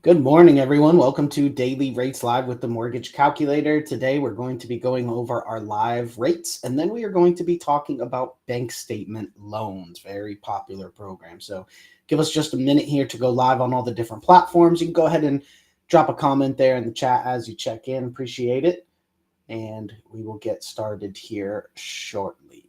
Good morning, everyone. Welcome to Daily Rates Live with the Mortgage Calculator. Today, we're going to be going over our live rates, and then we are going to be talking about bank statement loans, very popular program. So give us just a minute here to go live on all the different platforms. You can go ahead and drop a comment there in the chat as you check in. Appreciate it. And we will get started here shortly.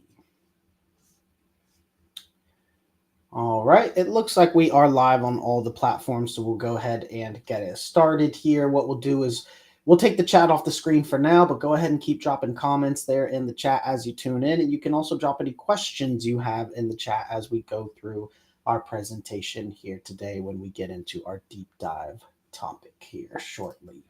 All right, it looks like we are live on all the platforms, so we'll go ahead and get it started here. What we'll do is we'll take the chat off the screen for now, but go ahead and keep dropping comments there in the chat as you tune in, and you can also drop any questions you have in the chat as we go through our presentation here today when we get into our deep dive topic here shortly.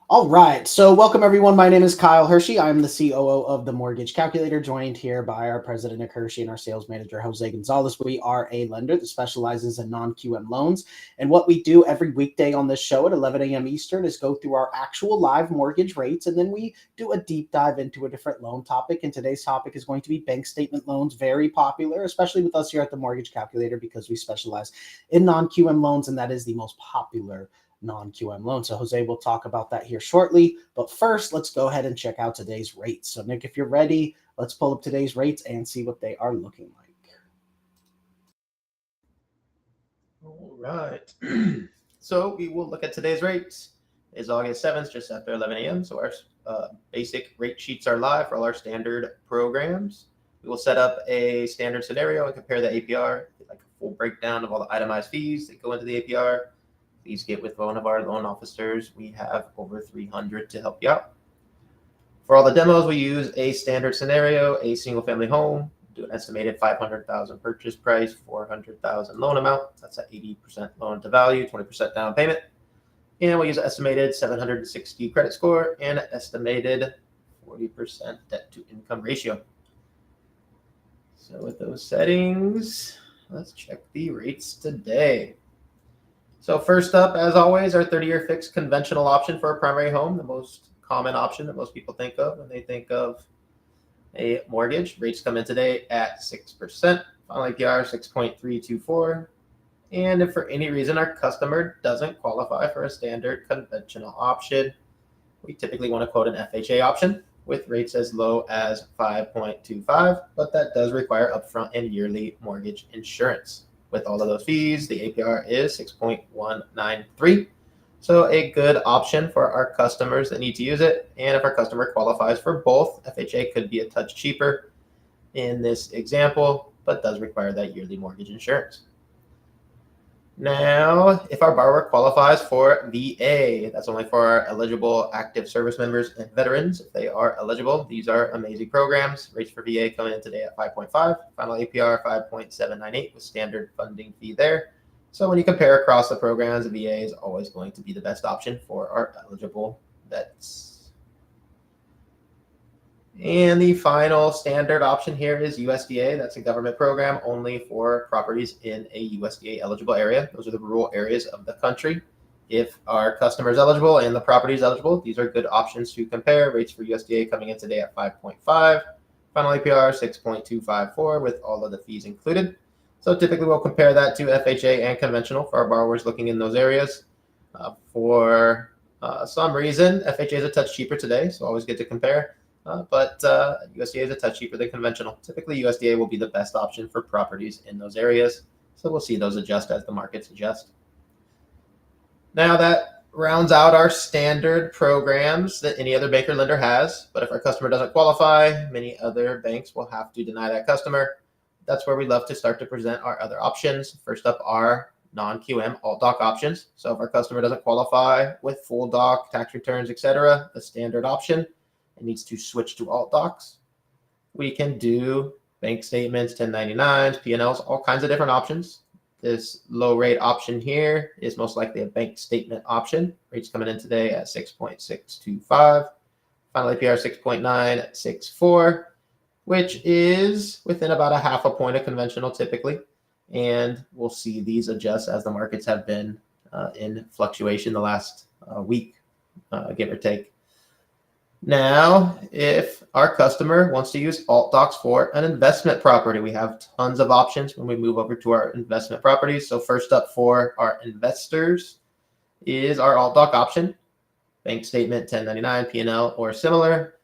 All right, so welcome everyone. My name is Kyle Hershey. I'm the COO of the Mortgage Calculator, joined here by our president Nick Hershey and our sales manager Jose Gonzalez. We are a lender that specializes in non-QM loans, and what we do every weekday on this show at 11 a.m. Eastern is go through our actual live mortgage rates, and then we do a deep dive into a different loan topic. And today's topic is going to be bank statement loans, very popular, especially with us here at the Mortgage Calculator because we specialize in non-QM loans, and that is the most popular non-QM loan. So Jose will talk about that here shortly. But first, let's go ahead and check out today's rates. So Nick, if you're ready, let's pull up today's rates and see what they are looking like. All right. So we will look at today's rates. It's August 7th, just after 11 a.m. So our basic rate sheets are live for all our standard programs. We will set up a standard scenario and compare the APR, like a full breakdown of all the itemized fees that go into the APR. Please get with one of our loan officers. We have over 300 to help you out. For all the demos, we use a standard scenario, a single family home, do an estimated 500,000 purchase price, 400,000 loan amount. That's at 80% loan to value, 20% down payment. And we use an estimated 760 credit score and an estimated 40% debt to income ratio. So with those settings, let's check the rates today. So first up, as always, our 30-year fixed conventional option for a primary home, the most common option that most people think of when they think of a mortgage. Rates come in today at 6%, final APR 6.324. And if for any reason our customer doesn't qualify for a standard conventional option, we typically want to quote an FHA option with rates as low as 5.25, but that does require upfront and yearly mortgage insurance. With all of those fees, the APR is 6.193. So a good option for our customers that need to use it. And if our customer qualifies for both, FHA could be a touch cheaper in this example, but does require that yearly mortgage insurance. Now, if our borrower qualifies for VA, that's only for our eligible active service members and veterans. If they are eligible, these are amazing programs. Rates for VA coming in today at 5.5, final APR 5.798 with standard funding fee there. So when you compare across the programs, the VA is always going to be the best option for our eligible vets. And the final standard option here is USDA. That's a government program only for properties in a USDA eligible area. Those are the rural areas of the country. If our customer is eligible and the property is eligible, these are good options to compare. Rates for USDA coming in today at 5.5, final APR 6.254 with all of the fees included. So typically we'll compare that to FHA and conventional for our borrowers looking in those areas. For some reason, FHA is a touch cheaper today, so always good to compare. But USDA is a touch cheaper than conventional. Typically, USDA will be the best option for properties in those areas. So we'll see those adjust as the markets adjust. Now that rounds out our standard programs that any other bank or lender has. But if our customer doesn't qualify, many other banks will have to deny that customer. That's where we love to start to present our other options. First up are non-QM alt doc options. So if our customer doesn't qualify with full doc, tax returns, etc., the standard option, it needs to switch to alt docs. We can do bank statements, 1099s, P&Ls, all kinds of different options. This low rate option here is most likely a bank statement option. Rates coming in today at 6.625. Final APR 6.964, which is within about a half a point of conventional typically. And we'll see these adjust as the markets have been in fluctuation the last week, give or take. Now, if our customer wants to use alt docs for an investment property, we have tons of options when we move over to our investment properties. So first up for our investors is our alt doc option, bank statement, 1099, P&L, or similar.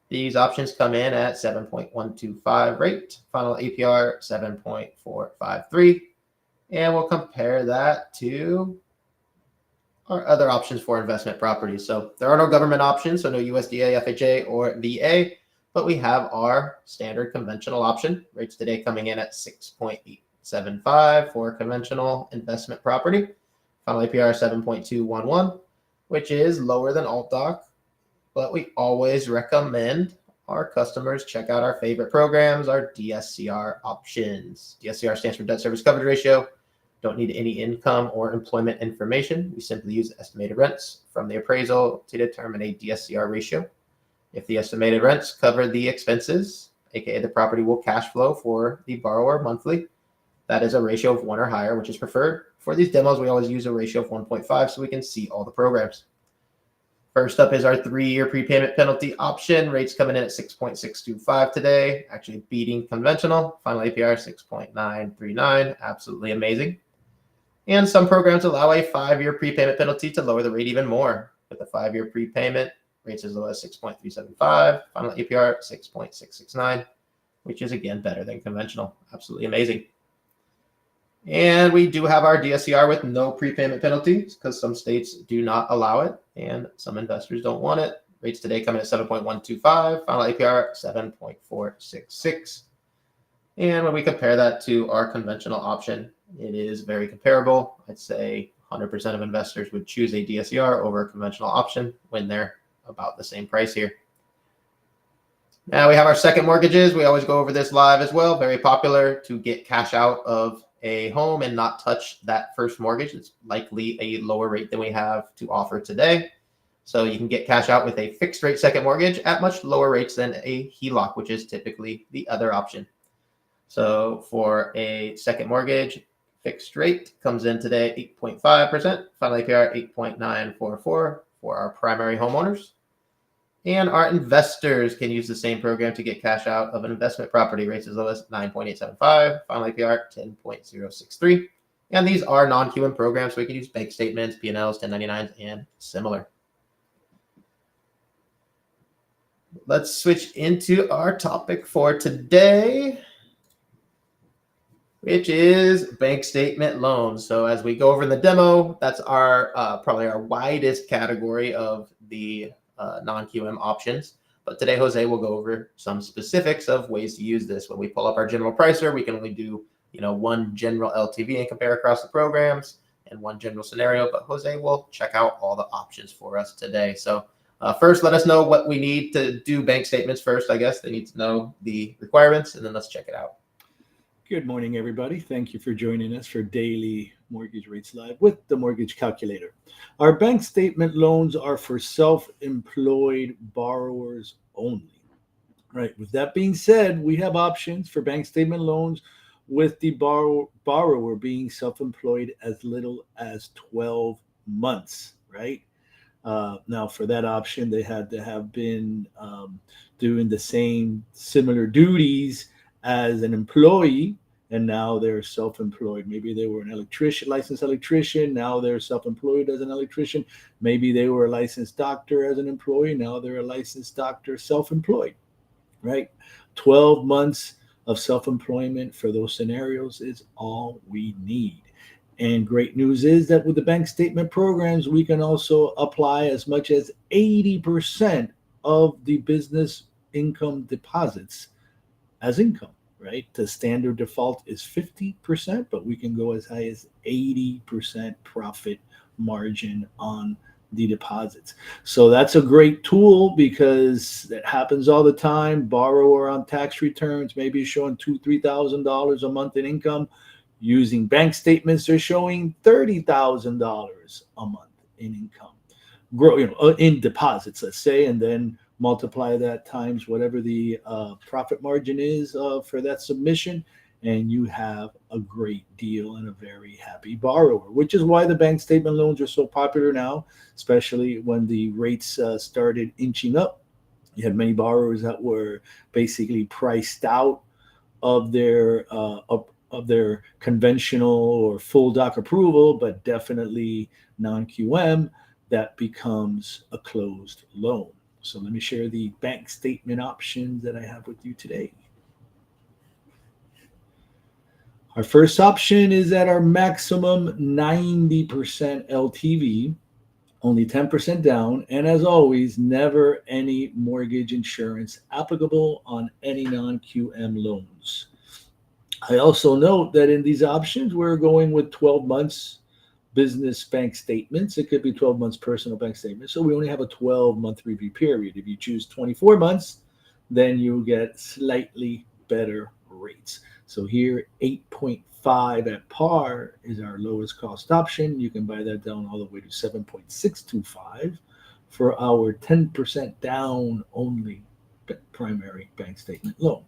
These options come in at 7.125 rate, final APR 7.453, and we'll compare that to our other options for investment properties. So there are no government options, so no USDA, FHA, or VA, but we have our standard conventional option. Rates today coming in at 6.875 for conventional investment property. Final APR 7.211, which is lower than alt doc, but we always recommend our customers check out our favorite programs, our DSCR options. DSCR stands for debt service coverage ratio. Don't need any income or employment information. We simply use estimated rents from the appraisal to determine a DSCR ratio. If the estimated rents cover the expenses, aka the property will cash flow for the borrower monthly, that is a ratio of 1 or higher, which is preferred. For these demos, we always use a ratio of 1.5 so we can see all the programs. First up is our 3-year prepayment penalty option. Rates coming in at 6.625 today, actually beating conventional. Final APR 6.939, absolutely amazing. And some programs allow a 5-year prepayment penalty to lower the rate even more. With a 5-year prepayment, rates as low as 6.375, final APR 6.669, which is again better than conventional. Absolutely amazing. And we do have our DSCR with no prepayment penalties because some states do not allow it and some investors don't want it. Rates today come in at 7.125, final APR 7.466. And when we compare that to our conventional option, it is very comparable. I'd say 100% of investors would choose a DSCR over a conventional option when they're about the same price here. Now we have our second mortgages. We always go over this live as well. Very popular to get cash out of a home and not touch that first mortgage. It's likely a lower rate than we have to offer today. So you can get cash out with a fixed rate second mortgage at much lower rates than a HELOC, which is typically the other option. So for a second mortgage, fixed rate comes in today 8.5%, final APR 8.944 for our primary homeowners. And our investors can use the same program to get cash out of an investment property. Rates as low as 9.875, final APR 10.063. And these are non-QM programs, so we can use bank statements, P&Ls, 1099s, and similar. Let's switch into our topic for today, which is bank statement loans. So as we go over in the demo, that's our probably our widest category of the non-QM options. But today, Jose will go over some specifics of ways to use this. When we pull up our general pricer, we can only do one general LTV and compare across the programs and one general scenario. But Jose will check out all the options for us today. So first, let us know what we need to do bank statements first. I guess they need to know the requirements, and then let's check it out. Good morning, everybody. Thank you for joining us for Daily Mortgage Rates Live with the Mortgage Calculator. Our bank statement loans are for self-employed borrowers only. Right. With that being said, we have options for bank statement loans with the borrower being self-employed as little as 12 months. Right. Now, for that option, they had to have been doing the same similar duties as an employee, and now they're self-employed. Maybe they were an electrician, licensed electrician. Now they're self-employed as an electrician. Maybe they were a licensed doctor as an employee. Now they're a licensed doctor self-employed, right? 12 months of self-employment for those scenarios is all we need. And great news is that with the bank statement programs, we can also apply as much as 80% of the business income deposits as income, right? The standard default is 50%, but we can go as high as 80% profit margin on the deposits. So that's a great tool because it happens all the time. Borrower on tax returns maybe showing $2,000-$3,000 a month in income. Using bank statements, they're showing $30,000 a month in income. In deposits, let's say, and then multiply that times whatever the profit margin is for that submission, and you have a great deal and a very happy borrower, which is why the bank statement loans are so popular now, especially when the rates started inching up. You had many borrowers that were basically priced out of their conventional or full doc approval, but definitely non-QM, that becomes a closed loan. So let me share the bank statement options that I have with you today. Our first option is at our maximum 90% LTV, only 10% down, and as always, never any mortgage insurance applicable on any non-QM loans. I also note that in these options, we're going with 12 months business bank statements. It could be 12 months personal bank statements. So we only have a 12-month review period. If you choose 24 months, then you get slightly better rates. So here, 8.5 at par is our lowest cost option. You can buy that down all the way to 7.625 for our 10% down only primary bank statement loan.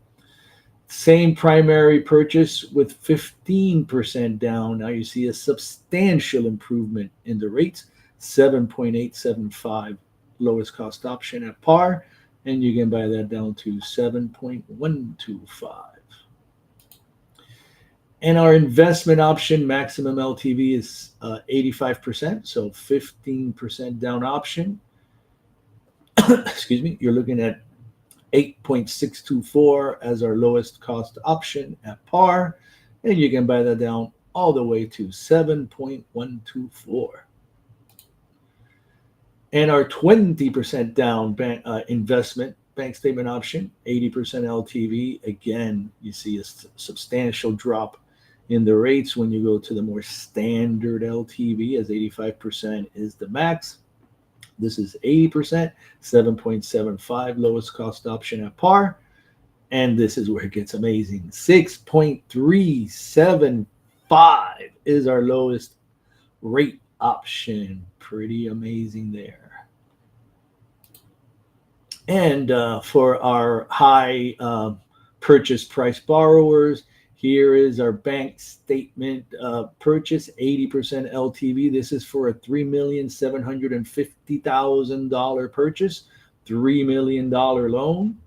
Same primary purchase with 15% down. Now you see a substantial improvement in the rates, 7.875 lowest cost option at par, and you can buy that down to 7.125. And our investment option maximum LTV is 85%, so 15% down option. Excuse me, you're looking at 8.624 as our lowest cost option at par, and you can buy that down all the way to 7.124. And our 20% down investment bank statement option, 80% LTV. Again, you see a substantial drop in the rates when you go to the more standard LTV, as 85% is the max. This is 80%, 7.75 lowest cost option at par. And this is where it gets amazing. 6.375 is our lowest rate option. Pretty amazing there. And for our high purchase price borrowers, here is our bank statement purchase, 80% LTV. This is for a $3,750,000 purchase, $3 million loan.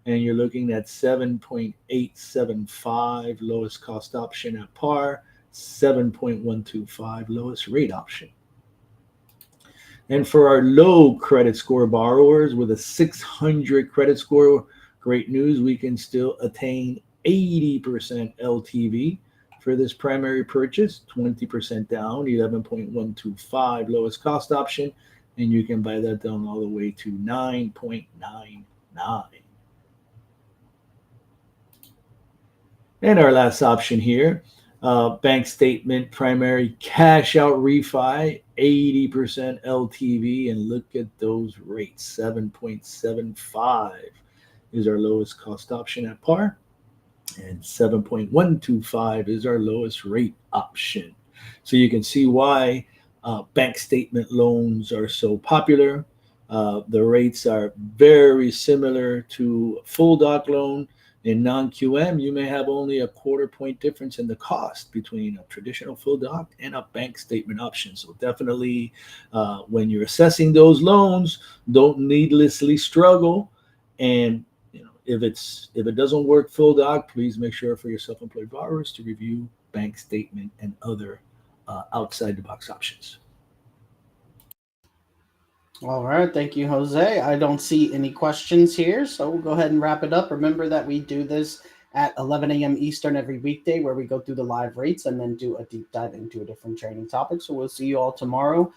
And you're looking at 7.875 lowest cost option at par, 7.125 lowest rate option. And for our low credit score borrowers with a 600 credit score, great news, we can still attain 80% LTV for this primary purchase, 20% down, 11.125 lowest cost option, and you can buy that down all the way to 9.99. And our last option here, bank statement primary cash out refi, 80% LTV, and look at those rates, 7.75 is our lowest cost option at par, and 7.125 is our lowest rate option. So you can see why bank statement loans are so popular. The rates are very similar to full doc loan. In non-QM, you may have only a quarter point difference in the cost between a traditional full doc and a bank statement option. So definitely, when you're assessing those loans, don't needlessly struggle. And if it doesn't work full doc, please make sure for your self-employed borrowers to review bank statement and other outside the box options. All right. Thank you, Jose. I don't see any questions here, so we'll go ahead and wrap it up. Remember that we do this at 11 a.m. Eastern every weekday, where we go through the live rates and then do a deep dive into a different training topic. So we'll see you all tomorrow.